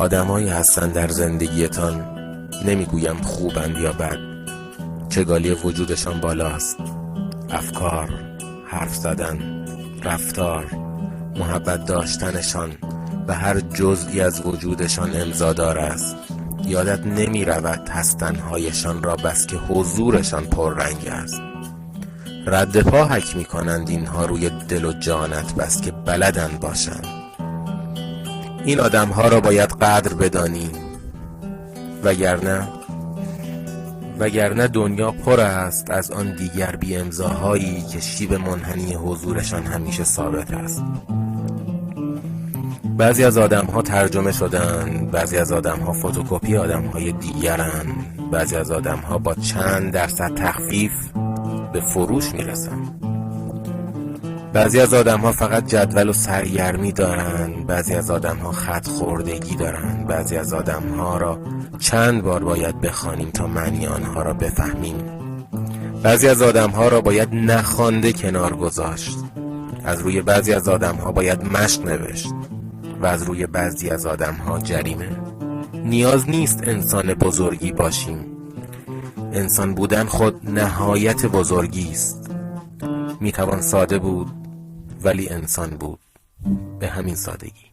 آدمایی هستن در زندگیتان، نمیگویم خوبند یا بد، چگالی وجودشان بالاست. افکار، حرف زدن، رفتار، محبت داشتنشان و هر جزئی از وجودشان امضادار است. یادت نمی رود هستنهایشان را بس که حضورشان پررنگ است. رد پا حک می کنند اینها روی دل و جانت بس که بلدن باشند. این آدمها را باید قدر بدانی، وگرنه دنیا پر است از آن دیگر بی امضاهایی که شیب منحنی حضورشان همیشه ثابت است. بعضی از آدمها ترجمه شدن، بعضی از آدمها فتوکپی آدمهای دیگرن، بعضی از آدمها با چند درصد تخفیف به فروش میرسن. بعضی از آدمها فقط جدول و سرگرمی دارن، بعضی از آدمها خط خوردگی دارن، بعضی از آدمها را چند بار باید بخوانیم تا معنی آنها را بفهمیم. بعضی از آدمها را باید نخوانده کنار گذاشت. از روی بعضی از آدمها باید مشق نوشت و از روی بعضی از آدمها جریمه. نیاز نیست انسان بزرگی باشیم. انسان بودن خود نهایت بزرگی است. میتوان ساده بود ولی انسان بود، به همین سادگی.